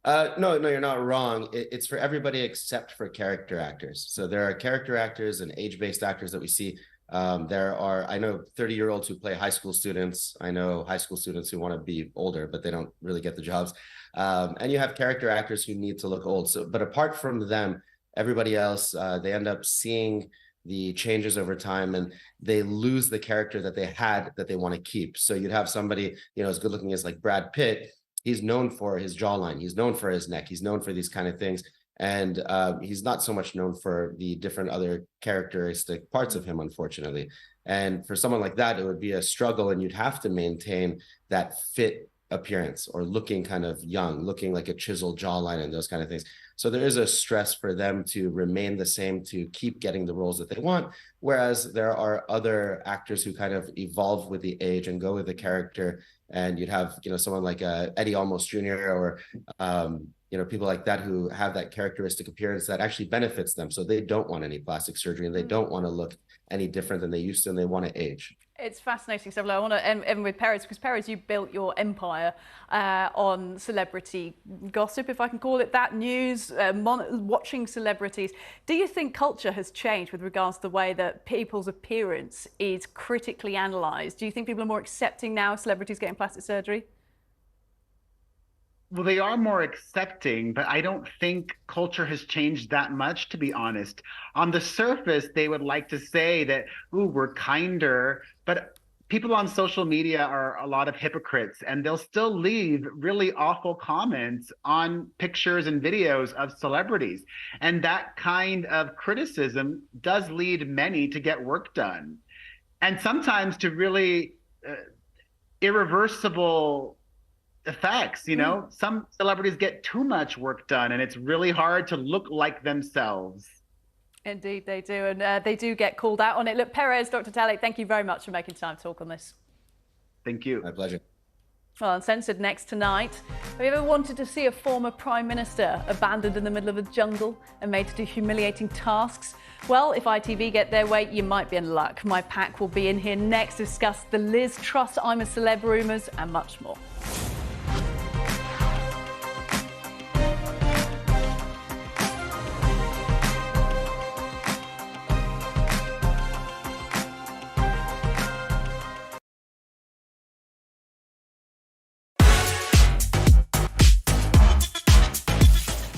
No, you're not wrong. It's for everybody except for character actors. So there are character actors and age-based actors that we see. I know 30-year-olds who play high school students. I know high school students who want to be older, but they don't really get the jobs. And you have character actors who need to look old. But apart from them, everybody else, they end up seeing the changes over time, and they lose the character that they had that they want to keep. So you'd have somebody, you know, as good looking as like Brad Pitt. He's known for his jawline. He's known for his neck. He's known for these kind of things. And he's not so much known for the different other characteristic parts of him, unfortunately. And for someone like that, it would be a struggle, and you'd have to maintain that fit appearance or looking kind of young, looking like a chiseled jawline and those kind of things. So there is a stress for them to remain the same, to keep getting the roles that they want. Whereas there are other actors who kind of evolve with the age and go with the character. And you'd have, you know, someone like Eddie Olmos Jr. or, you know, people like that who have that characteristic appearance that actually benefits them. So they don't want any plastic surgery, and they don't want to look any different than they used to, and they want to age. It's fascinating stuff. I want to end with Perez, because Perez, you built your empire on celebrity gossip, if I can call it that, news, watching celebrities. Do you think culture has changed with regards to the way that people's appearance is critically analysed? Do you think people are more accepting now of celebrities getting plastic surgery? Well, they are more accepting, but I don't think culture has changed that much, to be honest. On the surface, they would like to say that, ooh, we're kinder, but people on social media are a lot of hypocrites, and they'll still leave really awful comments on pictures and videos of celebrities. And that kind of criticism does lead many to get work done, and sometimes to really irreversible effects. You know, some celebrities get too much work done, and it's really hard to look like themselves. Indeed, they do, and they do get called out on it. Look, Perez, Dr. Talay, thank you very much for making time to talk on this. Thank you. My pleasure. Well, Uncensored next tonight. Have you ever wanted to see a former Prime Minister abandoned in the middle of a jungle and made to do humiliating tasks? Well, if ITV get their way, you might be in luck. My pack will be in here next to discuss the Liz Truss I'm a Celeb rumours and much more.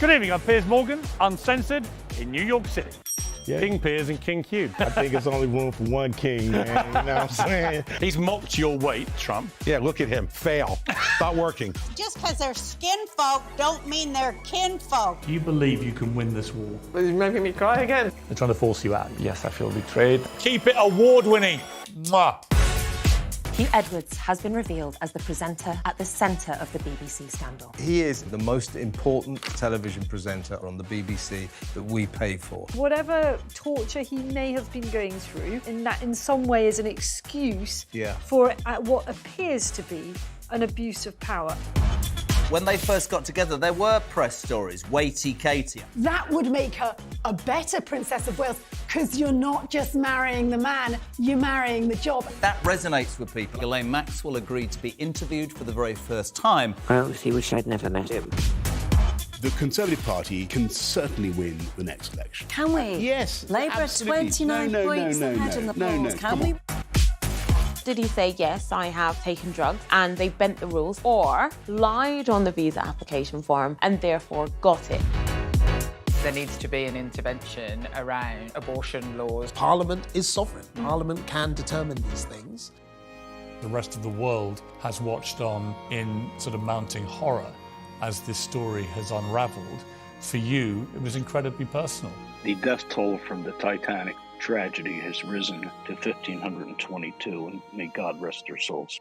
Good evening, I'm Piers Morgan, Uncensored in New York City. Yeah. King Piers and King Hugh. I think it's only room for one king, man. You know what I'm saying? He's mocked your weight, Trump. Yeah, look at him. Fail. Not working. Just because they're skin folk don't mean they're kin folk. Do you believe you can win this war? He's making me cry again. They're trying to force you out. Yes, I feel betrayed. Keep it award-winning. Mwah. Hugh Edwards has been revealed as the presenter at the centre of the BBC scandal. He is the most important television presenter on the BBC that we pay for. Whatever torture he may have been going through, in some way is an excuse for what appears to be an abuse of power. When they first got together, there were press stories, weighty Katie. That would make her a better Princess of Wales, because you're not just marrying the man, you're marrying the job. That resonates with people. Ghislaine Maxwell agreed to be interviewed for the very first time. I honestly wish I'd never met him. The Conservative Party can certainly win the next election. Can we? Yes. Labour 29 points ahead in the polls. Can we? Did he say, yes, I have taken drugs and they bent the rules, or lied on the visa application form and therefore got it? There needs to be an intervention around abortion laws. Parliament is sovereign. Parliament can determine these things. The rest of the world has watched on in sort of mounting horror as this story has unravelled. For you, it was incredibly personal. The death toll from the Titanic tragedy has risen to 1,522, and may God rest their souls.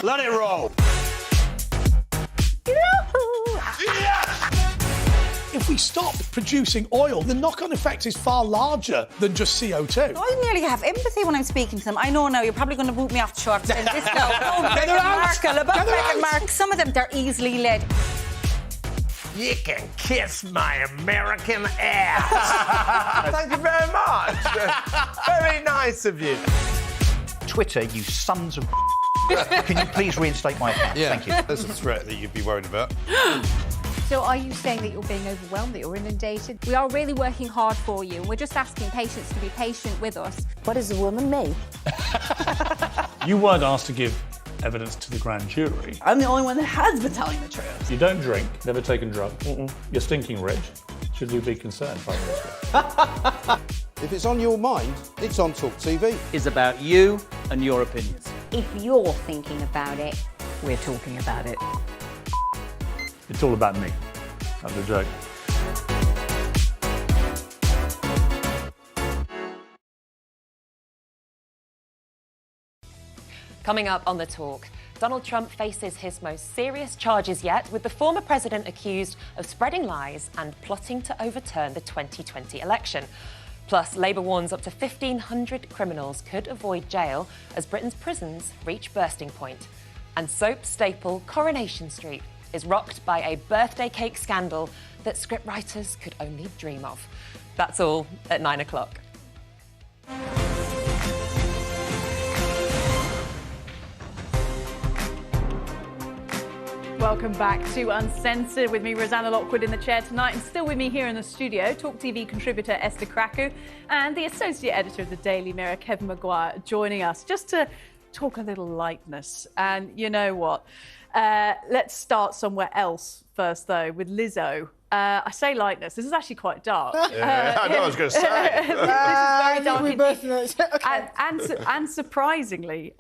Let it roll. if we stop producing oil, the knock-on effect is far larger than just CO2. I nearly have empathy when I'm speaking to them. I know now you're probably going to boot me off the show after saying this girl, Meghan Markle. Some of them, they're easily led. You can kiss my American ass. Thank you very much. Very nice of you. Twitter, you sons of can you please reinstate my account? Yeah, thank you. There's a threat that you'd be worried about. So are you saying that you're being overwhelmed, that you're inundated? We are really working hard for you. We're just asking patients to be patient with us. What is a woman made? You weren't asked to give evidence to the grand jury. I'm the only one that has been telling the truth. You don't drink, never taken drugs. You're stinking rich. Should you be concerned, Prime Minister? If it's on your mind, it's on TalkTV. Is about you and your opinions. If you're thinking about it, We're talking about it. It's all about me. That's a joke. Coming up on The Talk, Donald Trump faces his most serious charges yet, with the former president accused of spreading lies and plotting to overturn the 2020 election. Plus, Labour warns up to 1,500 criminals could avoid jail as Britain's prisons reach bursting point. And soap staple Coronation Street is rocked by a birthday cake scandal that scriptwriters could only dream of. That's all at 9 o'clock. Welcome back to Uncensored with me, Rosanna Lockwood, in the chair tonight, and still with me here in the studio, TalkTV contributor Esther Krakow and the associate editor of the Daily Mirror, Kevin Maguire, joining us just to talk a little lightness. And you know what? Let's start somewhere else first, though, with Lizzo. I say lightness. This is actually quite dark. Yeah, I know what I was going to say. This is very dark. We both know. Okay. And surprisingly,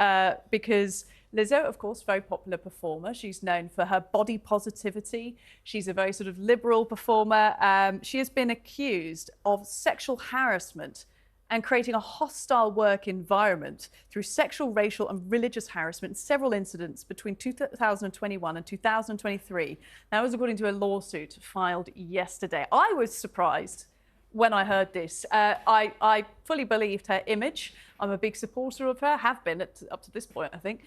because Lizzo, of course, very popular performer. She's known for her body positivity. She's a very sort of liberal performer. She has been accused of sexual harassment and creating a hostile work environment through sexual, racial and religious harassment in several incidents between 2021 and 2023. That was according to a lawsuit filed yesterday. I was surprised when I heard this. I fully believed her image. I'm a big supporter of her, have been up to this point, I think,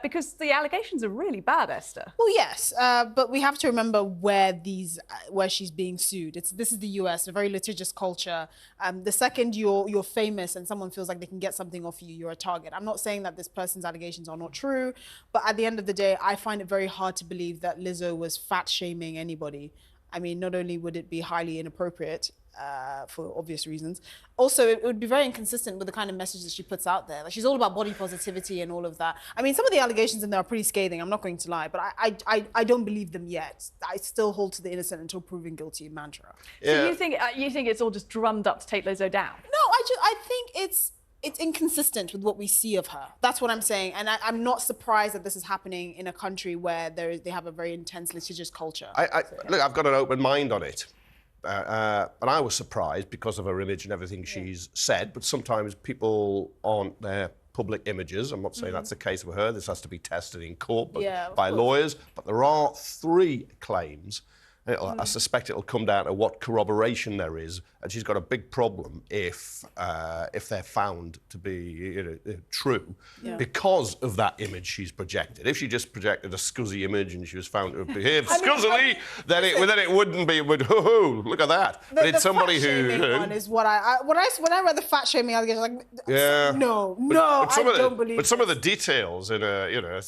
because the allegations are really bad, Esther. Well, yes, but we have to remember where she's being sued. This is the US, a very litigious culture. The second you're famous and someone feels like they can get something off you, you're a target. I'm not saying that this person's allegations are not true, but at the end of the day, I find it very hard to believe that Lizzo was fat shaming anybody. I mean, not only would it be highly inappropriate, for obvious reasons. Also, it would be very inconsistent with the kind of message that she puts out there. Like, she's all about body positivity and all of that. I mean, some of the allegations in there are pretty scathing, I'm not going to lie, but I don't believe them yet. I still hold to the innocent until proven guilty mantra. Yeah. So you think it's all just drummed up to take Lizzo down? No, I think it's inconsistent with what we see of her. That's what I'm saying. And I'm not surprised that this is happening in a country where they have a very intense litigious culture. Look, I've got an open mind on it. And I was surprised because of her image and everything she's said, but sometimes people aren't their public images. I'm not saying that's the case with her. This has to be tested in court by lawyers. But there are 3 claims. I suspect it'll come down to what corroboration there is, and she's got a big problem if they're found to be true because of that image she's projected. If she just projected a scuzzy image and she was found to have behaved scuzzily, then it wouldn't be. It would look at that. But it's somebody who one is what when I read the fat shaming allegation, like no, I don't believe. But some of the details in a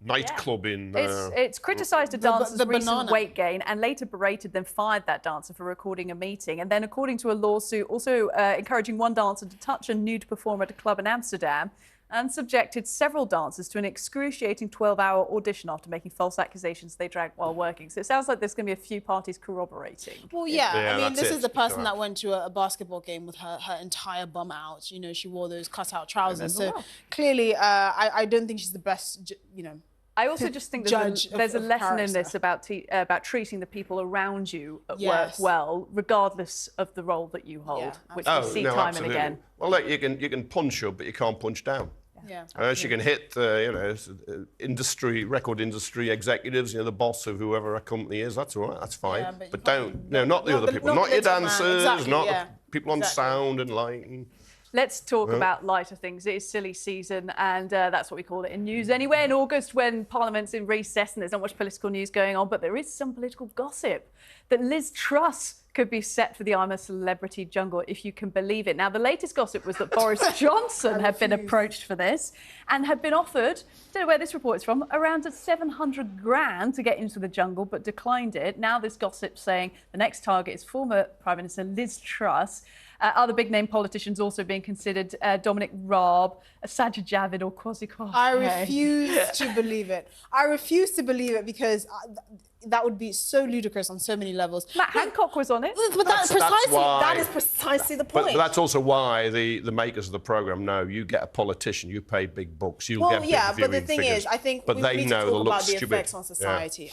nightclub in it's criticised a dancer's recent weight gain and later berated, then fired that dancer for recording a meeting. And then, according to a lawsuit, also encouraging one dancer to touch a nude performer at a club in Amsterdam and subjected several dancers to an excruciating 12-hour audition after making false accusations they drank while working. So it sounds like there's going to be a few parties corroborating. Well, I mean, this is the person that went to a basketball game with her entire bum out. You know, she wore those cutout trousers. So clearly, I don't think she's the best, I also just think there's a lesson in this about treating the people around you at work well, regardless of the role that you hold, which we see time and again. Well, look, you can punch up, but you can't punch down. Yeah. She can hit, record industry executives, the boss of whoever a company is. That's all right. That's fine. Yeah, but don't, not the other people, not your dancers, not the people on sound and lighting. Let's talk about lighter things. It is silly season, and that's what we call it in news anyway. In August, when Parliament's in recess and there's not much political news going on, but there is some political gossip that Liz Truss could be set for the I'm a Celebrity jungle, if you can believe it. Now, the latest gossip was that Boris Johnson had been approached for this and had been offered, I don't know where this report is from, around 700 grand to get into the jungle, but declined it. Now this gossip saying the next target is former Prime Minister Liz Truss. Other big-name politicians also being considered: Dominic Raab, Sajid Javid, or Kwasi Kwarteng. I refuse to believe it. I refuse to believe it because that would be so ludicrous on so many levels. Matt Hancock was on it. But that is precisely the point. But that's also why the makers of the programme know you get a politician, you pay big bucks, you'll get big but the thing figures. is, I think but we they need know to talk they'll about look the stupid. effects on society.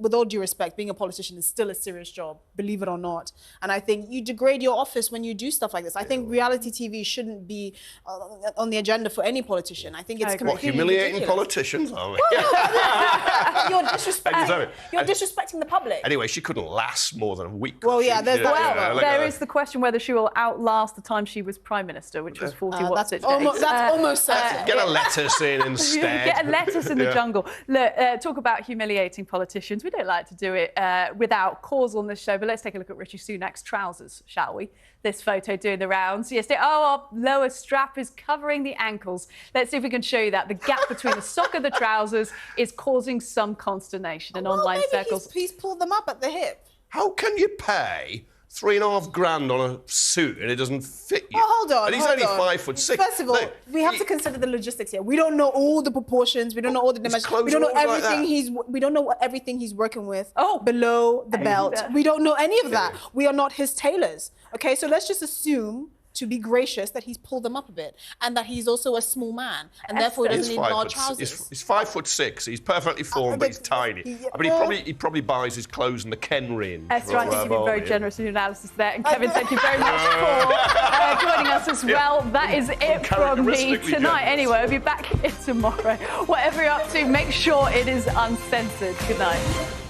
With all due respect, being a politician is still a serious job, believe it or not. And I think you degrade your office when you do stuff like this. I think reality TV shouldn't be on the agenda for any politician. I think it's completely humiliating ridiculous. politicians, are we? You're disrespecting the public. Anyway, she couldn't last more than a week. Well, yeah, there's there is the question whether she will outlast the time she was Prime Minister, which was 40 what's it days. That's almost certain. Get a lettuce in instead. Get a lettuce in the jungle. Look, talk about humiliating politicians. We don't like to do it without cause on this show, but let's take a look at Rishi Sunak's trousers, shall we? This photo doing the rounds yesterday. Our lower strap is covering the ankles. Let's see if we can show you that. The gap between the sock and the trousers is causing some consternation in online circles. He's pulled them up at the hip. How can you pay $3.5 grand on a suit and it doesn't fit you? Oh, hold on. And he's only 5'6". First of all, we have to consider the logistics here. We don't know all the proportions. We don't know all the dimensions. We don't know everything we don't know everything he's working with below the belt. We don't know any of that. We are not his tailors. Okay, so let's just assume, to be gracious, that he's pulled them up a bit and that he's also a small man and therefore he doesn't need large trousers. He's 5'6". He's perfectly formed, but he's tiny. I mean, he probably buys his clothes in the Ken range. Esther, I think you've been very generous in your analysis there. And Kevin, thank you very much for joining us as well. That is it from me tonight. Anyway, we'll be back here tomorrow. Whatever you're up to, make sure it is uncensored. Good night.